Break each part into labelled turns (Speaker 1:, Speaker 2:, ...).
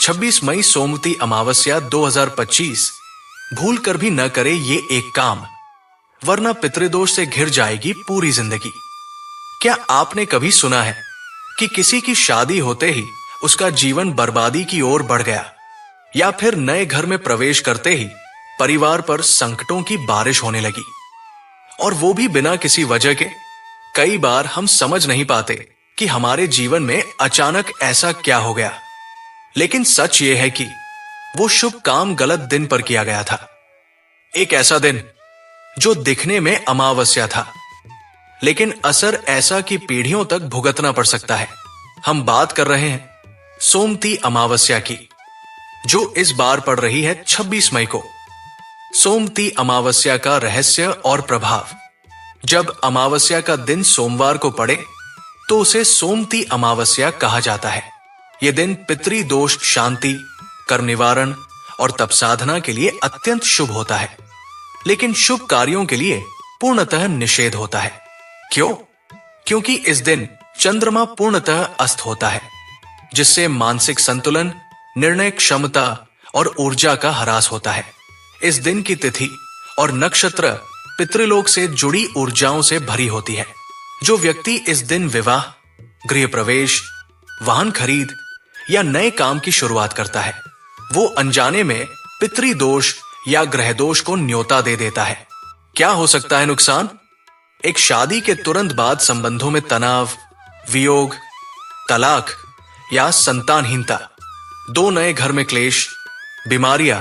Speaker 1: 26 मई सोमवती अमावस्या 2025। भूल कर भी न करे ये एक काम, वरना पितृदोष से घिर जाएगी पूरी जिंदगी। क्या आपने कभी सुना है कि किसी की शादी होते ही उसका जीवन बर्बादी की ओर बढ़ गया, या फिर नए घर में प्रवेश करते ही परिवार पर संकटों की बारिश होने लगी, और वो भी बिना किसी वजह के? कई बार हम समझ नहीं पाते कि हमारे जीवन में अचानक ऐसा क्या हो गया, लेकिन सच ये है कि वो शुभ काम गलत दिन पर किया गया था। एक ऐसा दिन जो दिखने में अमावस्या था, लेकिन असर ऐसा कि पीढ़ियों तक भुगतना पड़ सकता है। हम बात कर रहे हैं सोमवती अमावस्या की, जो इस बार पड़ रही है 26 मई को। सोमवती अमावस्या का रहस्य और प्रभाव। जब अमावस्या का दिन सोमवार को पड़े तो उसे सोमवती अमावस्या कहा जाता है। यह दिन पितृदोष शांति, कर्म निवारण और तप साधना के लिए अत्यंत शुभ होता है, लेकिन शुभ कार्यों के लिए पूर्णतः निषेध होता है। क्यों? क्योंकि इस दिन चंद्रमा पूर्णतः अस्त होता है, जिससे मानसिक संतुलन, निर्णय क्षमता और ऊर्जा का ह्रास होता है। इस दिन की तिथि और नक्षत्र पितृलोक से जुड़ी ऊर्जाओं से भरी होती है। जो व्यक्ति इस दिन विवाह, गृह प्रवेश, वाहन खरीद या नए काम की शुरुआत करता है, वो अनजाने में पितृदोष या ग्रह दोष को न्योता दे देता है। क्या हो सकता है नुकसान? एक शादी के तुरंत बाद संबंधों में तनाव, वियोग, तलाक या संतानहीनता, 2 नए घर में क्लेश, बीमारियां,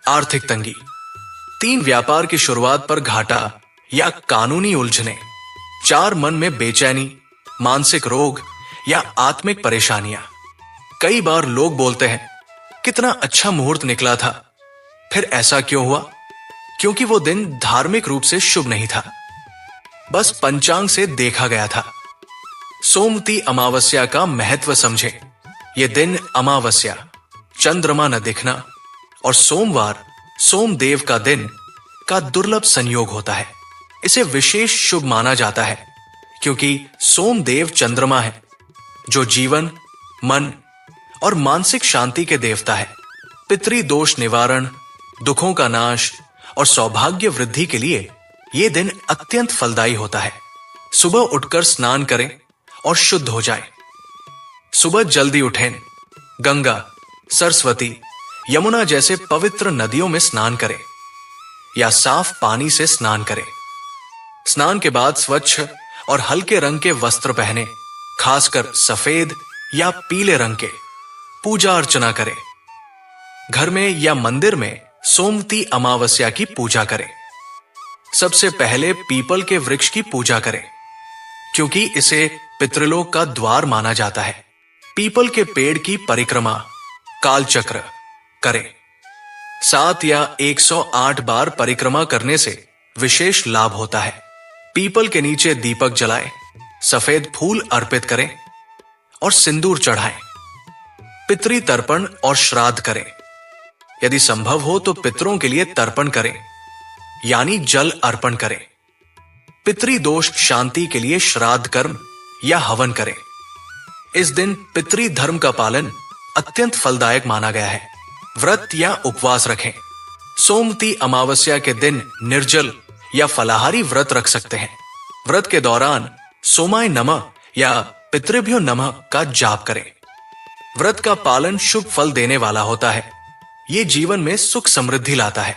Speaker 1: आर्थिक तंगी, 3 व्यापार की शुरुआत पर घाटा या कानूनी उलझने, 4 मन में बेचैनी, मानसिक रोग या आत्मिक परेशानियां। कई बार लोग बोलते हैं, कितना अच्छा मुहूर्त निकला था। फिर ऐसा क्यों हुआ? क्योंकि वो दिन धार्मिक रूप से शुभ नहीं था, बस पंचांग से देखा गया था। सोमवती अमावस्या का महत्व समझें। यह दिन अमावस्या, चंद्रमा न दिखना और सोमवार, सोमदेव का दिन का दुर्लभ संयोग होता है। इसे विशेष शुभ माना जाता है क्योंकि सोमदेव चंद्रमा है, जो जीवन, मन और मानसिक शांति के देवता है। पितृदोष निवारण, दुखों का नाश और सौभाग्य वृद्धि के लिए यह दिन अत्यंत फलदायी होता है। सुबह उठकर स्नान करें और शुद्ध हो जाएं। सुबह जल्दी उठें, गंगा, सरस्वती, यमुना जैसे पवित्र नदियों में स्नान करें या साफ पानी से स्नान करें। स्नान के बाद स्वच्छ और हल्के रंग के वस्त्र पहने, खासकर सफेद या पीले रंग के। पूजा अर्चना करें। घर में या मंदिर में सोमवती अमावस्या की पूजा करें। सबसे पहले पीपल के वृक्ष की पूजा करें, क्योंकि इसे पितृलोक का द्वार माना जाता है। पीपल के पेड़ की परिक्रमा, कालचक्र करें। 7 या 108 बार परिक्रमा करने से विशेष लाभ होता है। पीपल के नीचे दीपक जलाएं, सफेद फूल अर्पित करें और सिंदूर चढ़ाएं। पितृ तर्पण और श्राद्ध करें। यदि संभव हो तो पितरों के लिए तर्पण करें, यानी जल अर्पण करें। पितृदोष शांति के लिए श्राद्ध कर्म या हवन करें। इस दिन पितृ धर्म का पालन अत्यंत फलदायक माना गया है। व्रत या उपवास रखें। सोमवती अमावस्या के दिन निर्जल या फलाहारी व्रत रख सकते हैं। व्रत के दौरान सोमाय नमः या पितृभ्यो नमः का जाप करें। व्रत का पालन शुभ फल देने वाला होता है। ये जीवन में सुख समृद्धि लाता है।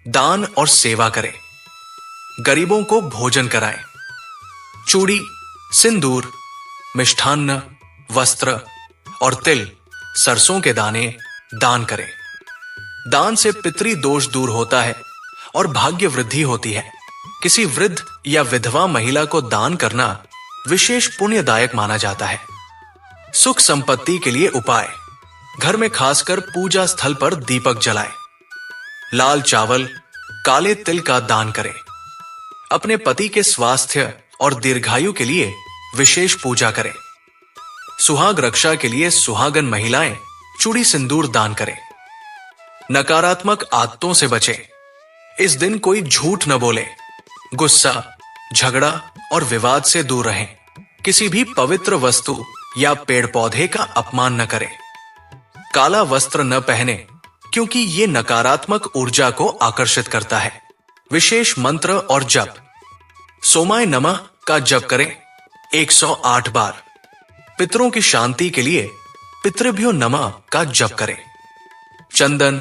Speaker 1: दान और सेवा करें। गरीबों को भोजन कराएं। चूड़ी, सिंदूर, मिष्ठान्न, वस्त्र और तिल, सरसों के दाने दान करें। दान से पितृ दोष दूर होता है और भाग्य वृद्धि होती है। किसी वृद्ध या विधवा महिला को दान करना विशेष पुण्यदायक माना जाता है। सुख संपत्ति के लिए उपाय। घर में खासकर पूजा स्थल पर दीपक जलाएं। लाल चावल, काले तिल का दान करें। अपने पति के स्वास्थ्य और दीर्घायु के लिए विशेष पूजा करें। सुहाग रक्षा के लिए सुहागन महिलाएं चूड़ी सिंदूर दान करें। नकारात्मक आदतों से बचें। इस दिन कोई झूठ न बोले, गुस्सा, झगड़ा और विवाद से दूर रहें। किसी भी पवित्र वस्तु या पेड़ पौधे का अपमान न करें। काला वस्त्र न पहने, क्योंकि ये नकारात्मक ऊर्जा को आकर्षित करता है। विशेष मंत्र और जप। सोमाय नमः का जप करें 108 बार। पितरों की शांति के लिए पितृभ्यो नमः का जप करें। चंदन,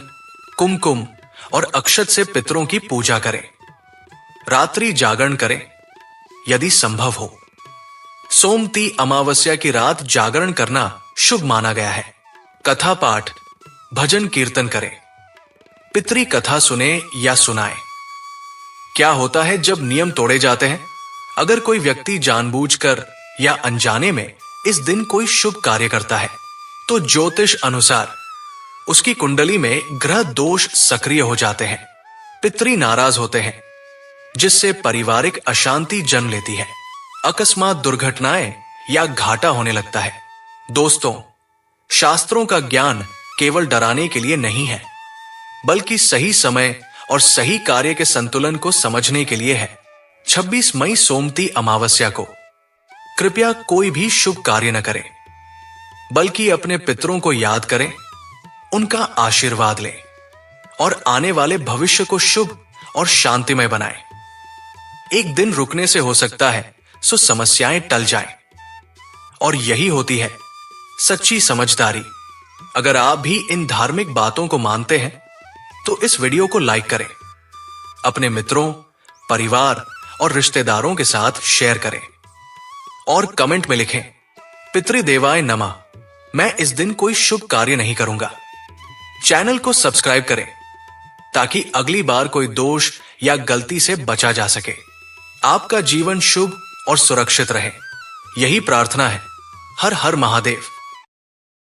Speaker 1: कुमकुम और अक्षत से पितरों की पूजा करें। रात्रि जागरण करें यदि संभव हो। सोमती अमावस्या की रात जागरण करना शुभ माना गया है। कथा पाठ, भजन कीर्तन करें। पितरी कथा सुने या सुनाएं। क्या होता है जब नियम तोड़े जाते हैं? अगर कोई व्यक्ति जानबूझकर या अनजाने में इस दिन कोई शुभ कार्य करता है तो ज्योतिष अनुसार उसकी कुंडली में ग्रह दोष सक्रिय हो जाते हैं। पितरी नाराज होते हैं, जिससे पारिवारिक अशांति जन्म लेती है। अकस्मात दुर्घटनाएं या घाटा होने लगता है। दोस्तों, शास्त्रों का ज्ञान केवल डराने के लिए नहीं है, बल्कि सही समय और सही कार्य के संतुलन को समझने के लिए है। 26 मई सोमती अमावस्या को कृपया कोई भी शुभ कार्य न करें, बल्कि अपने पितरों को याद करें, उनका आशीर्वाद लें और आने वाले भविष्य को शुभ और शांतिमय बनाएं। एक दिन रुकने से हो सकता है सो समस्याएं टल जाएं, और यही होती है सच्ची समझदारी। अगर आप भी इन धार्मिक बातों को मानते हैं तो इस वीडियो को लाइक करें, अपने मित्रों, परिवार और रिश्तेदारों के साथ शेयर करें और कमेंट में लिखें, पितृदेवाय नमः। मैं इस दिन कोई शुभ कार्य नहीं करूंगा। चैनल को सब्सक्राइब करें ताकि अगली बार कोई दोष या गलती से बचा जा सके। आपका जीवन शुभ और सुरक्षित रहे, यही प्रार्थना है। हर हर महादेव।